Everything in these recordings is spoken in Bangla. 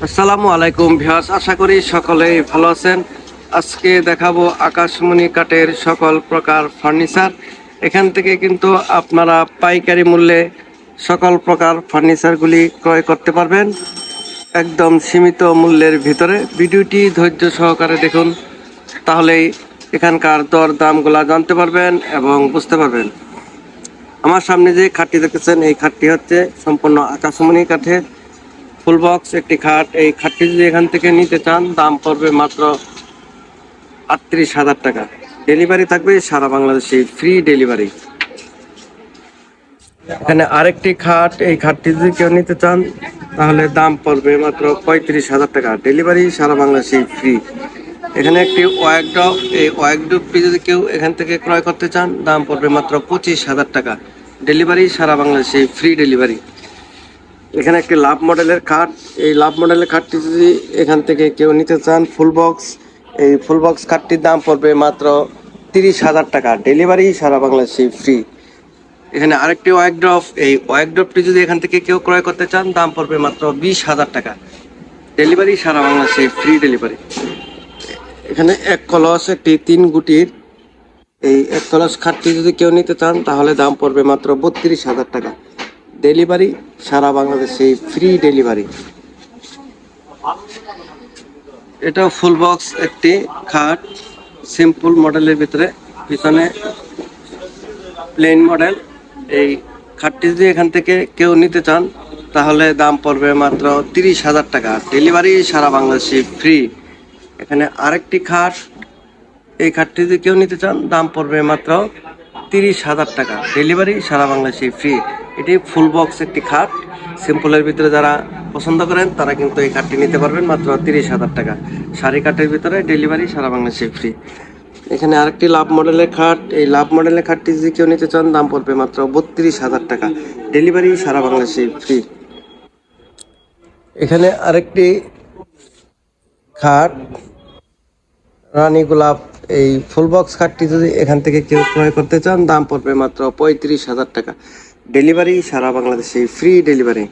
আসসালামু আলাইকুম ভিউয়ার্স, আশা করি সকলেই ভালো আছেন। আজকে দেখাবো আকাশমণি কাঠের সকল প্রকার ফার্নিচার। এখান থেকে কিন্তু আপনারা পাইকারি মূল্যে সকল প্রকার ফার্নিচারগুলি ক্রয় করতে পারবেন একদম সীমিত মূল্যের ভিতরে। ভিডিওটি ধৈর্য সহকারে দেখুন, তাহলেই এখানকার দর দামগুলা জানতে পারবেন এবং বুঝতে পারবেন। আমার সামনে যে খাটটি দেখতেছেন, এই খাটটি হচ্ছে সম্পূর্ণ আকাশমণি কাঠের ফুল বক্স একটি খাট। এই খাটটি যদি এখান থেকে নিতে চান, দাম পড়বে মাত্র ৩৮,০০০ টাকা। ডেলিভারি থাকবে সারা বাংলাদেশে, ফ্রি ডেলিভারি। এখানে আরেকটি খাট, এই খাটটি যদি কেউ নিতে চান তাহলে দাম পড়বে মাত্র ৩৫,০০০ টাকা। ডেলিভারি সারা বাংলাদেশে ফ্রি। এখানে একটি ওয়ার্কড্রপ, এই ওয়ার্কড্রপটি যদি কেউ এখান থেকে ক্রয় করতে চান, দাম পড়বে মাত্র ২৫,০০০ টাকা। ডেলিভারি সারা বাংলাদেশে ফ্রি ডেলিভারি। এখানে একটি লাভ মডেলের খাট, এই লাভ মডেলের খাটটি যদি এখান থেকে কেউ নিতে চান ফুল বক্স, এই ফুল বক্স খাটটির দাম পড়বে মাত্র ৩০,০০০ টাকা। ডেলিভারি সারা বাংলাদেশে ফ্রি। এখানে আরেকটি ওয়ার্কড্রপ, এই ওয়ার্কড্রপটি যদি এখান থেকে কেউ ক্রয় করতে চান, দাম পড়বে মাত্র ২০,০০০ টাকা। ডেলিভারি সারা বাংলাদেশে ফ্রি ডেলিভারি। এখানে এক কলস একটি ৩ গুটির, এই এক কলস খাটটি যদি কেউ নিতে চান তাহলে দাম পড়বে মাত্র ৩২,০০০ টাকা। ডেলিভারি সারা বাংলাদেশে ফ্রি ডেলিভারি। এটা ফুল বক্স একটি খাট, সিম্পল মডেলের ভিতরে, পিছনে প্লেন মডেল। এই খাটটি যদি এখান থেকে কেউ নিতে চান তাহলে দাম পড়বে মাত্র ৩০,০০০ টাকা। ডেলিভারি সারা বাংলাদেশে ফ্রি। এখানে আরেকটি খাট, এই খাটটি যদি কেউ নিতে চান দাম পড়বে মাত্র ৩০,০০০ টাকা। ডেলিভারি সারা বাংলাদেশে ফ্রি। এটি ফুল বক্স একটি খাট, সিম্পলের ভিতরে যারা পছন্দ করেন তারা কিন্তু এই খাটটি নিতে পারবেন মাত্র ৩০,০০০ টাকা। শাড়ি কাঠের ভিতরে, ডেলিভারি সারা বাংলাদেশে ফ্রি। এখানে আরেকটি লাভ মডেলের খাট, এই লাভ মডেলের খাটটি যদি কেউ নিতে চান দাম পড়বে মাত্র ৩২,০০০ টাকা। ডেলিভারি সারা বাংলাদেশে ফ্রি। এখানে আরেকটি খাট, রানী গোলাপ, এই ফুল বক্স খাটটি যদি এখান থেকে কেউ ক্রয় করতে চান দাম পড়বে মাত্র ৩৫,০০০ টাকা। ডেলিভারি সারা বাংলাদেশে ফ্রি ডেলিভারি।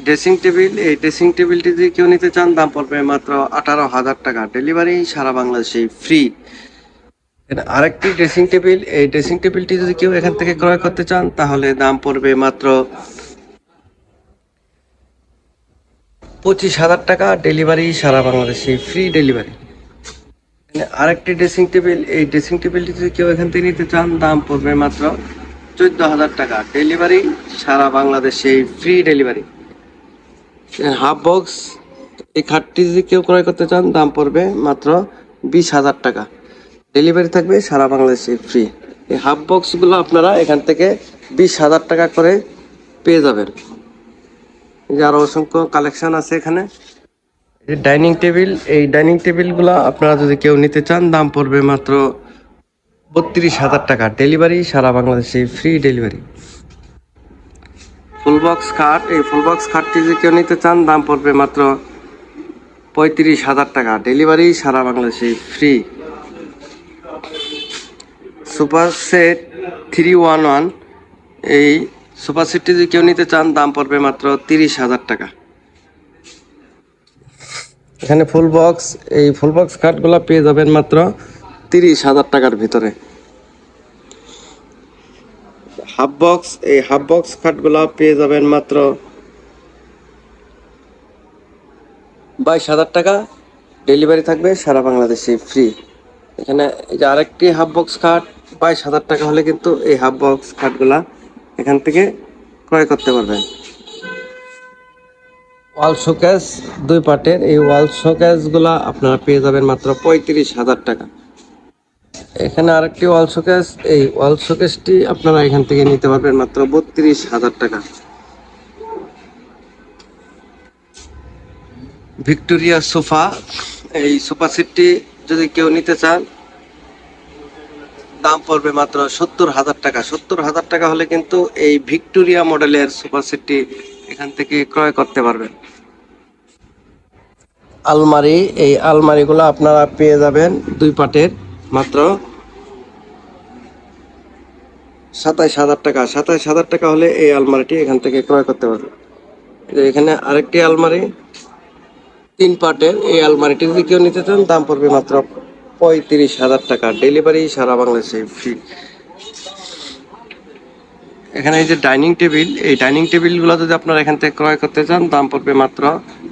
ড্রেসিং টেবিল, এই ড্রেসিং টেবিলটি যদি কেউ নিতে চান দাম পড়বে মাত্র ১৮,০০০ টাকা। ডেলিভারি সারা বাংলাদেশে ফ্রি। আরেকটি ড্রেসিং টেবিল, এই ড্রেসিং টেবিলটি যদি কেউ এখান থেকে ক্রয় করতে চান তাহলে দাম পড়বে মাত্র ২৫,০০০ টাকা। ডেলিভারি সারা বাংলাদেশে ফ্রি ডেলিভারি। আরেকটি ড্রেসিং টেবিল, এই ড্রেসিং টেবিলটি যদি কেউ এখান থেকে নিতে চান দাম পড়বে মাত্র ১৪,০০০ টাকা। ডেলিভারি সারা বাংলাদেশে ফ্রি ডেলিভারি। হাফ বক্স, এই খাটটি যদি কেউ ক্রয় করতে চান দাম পড়বে মাত্র ২০,০০০ টাকা। ডেলিভারি থাকবে সারা বাংলাদেশে ফ্রি। এই হাফ বক্সগুলো আপনারা এখান থেকে ২০,০০০ টাকা করে পেয়ে যাবেন। যে আরো অসংখ্য কালেকশন আছে এখানে। ডাইনিং টেবিল, এই ডাইনিং টেবিলগুলো আপনারা যদি কেউ নিতে চান দাম পড়বে মাত্র ৩২,০০০ টাকা। ডেলিভারি সারা বাংলাদেশে ফ্রি ডেলিভারি। ফুল বক্স খাট, এই ফুল বক্স খাটটি যদি কেউ নিতে চান দাম পড়বে মাত্র ৩৫,০০০ টাকা। ডেলিভারি সারা বাংলাদেশে ফ্রি। সুপার সেট 311, এই সুপার সেটটি যদি কেউ নিতে চান দাম পড়বে মাত্র ৩০,০০০ টাকা। এখানে ফুল বক্স, এই ফুল বক্স খাটগুলো পেয়ে যাবেন মাত্র ৩০,০০০ টাকার ভিতরে। হাফ বক্স, এই হাফ বক্স খাটগুলো পেয়ে যাবেন মাত্র ২২,০০০ টাকা। ডেলিভারি থাকবে সারা বাংলাদেশে ফ্রি। এখানে এই যে আরেকটি হাফ বক্স খাট, ২২,০০০ টাকা হলে কিন্তু এই হাফ বক্স খাটগুলা এখান থেকে ক্রয় করতে পারবেন। ওয়াল শোকেস ২ পার্টের, এই ওয়াল শোকেসগুলা আপনারা পেয়ে যাবেন মাত্র ৩৫,০০০ টাকা। এখানে আরেকটি ওয়াল শোকেস, এই ওয়াল শোকেসটি আপনারা এখান থেকে নিতে পারবেন মাত্র ৩২,০০০ টাকা। ভিক্টোরিয়া সোফা, এই সোফা সেটটি যদি কেউ নিতে চান দাম পড়বে মাত্র ৭০,০০০ টাকা। ৭০,০০০ টাকা হলে কিন্তু এই ভিক্টোরিয়া মডেলের সোফা সেটটি এখান থেকে ক্রয় করতে পারবেন। আলমারি, এই আলমারিগুলো আপনারা পেয়ে যাবেন ২ পাটের মাত্র ২৭,০০০ টাকা। ২৭,০০০ টাকা হলে এই আলমারিটি এখান থেকে ক্রয় করতে পারবেন। এখানে আরেকটি আলমারি 3 পার্টের। এই আলমারিটি যদি কেউ নিতে চান দাম পড়বে মাত্র 35,000 টাকা, ডেলিভারি সারা বাংলাদেশে ফ্রি। এখানে এই যে ডাইনিং টেবিল, এই ডাইনিং টেবিলগুলো যদি আপনারা এখান থেকে ক্রয় করতে চান দাম পড়বে মাত্র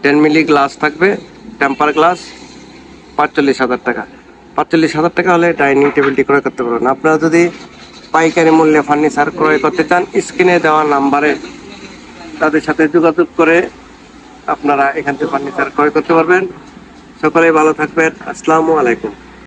10 মিলি গ্লাস থাকবে, টেম্পার গ্লাস, 45,000 টাকা। 45,000 টাকা হলে ডাইনিং টেবিলটি ক্রয় করতে পারবেন। আপনারা যদি পাইকারি মূল্যে ফার্নিচার ক্রয় করতে চান স্ক্রিনে দেওয়া নাম্বারে তাদের সাথে যোগাযোগ করে আপনারা এখান থেকে ফার্নিচার ক্রয় করতে পারবেন। সকলেই ভালো থাকবেন। আসসালামু আলাইকুম।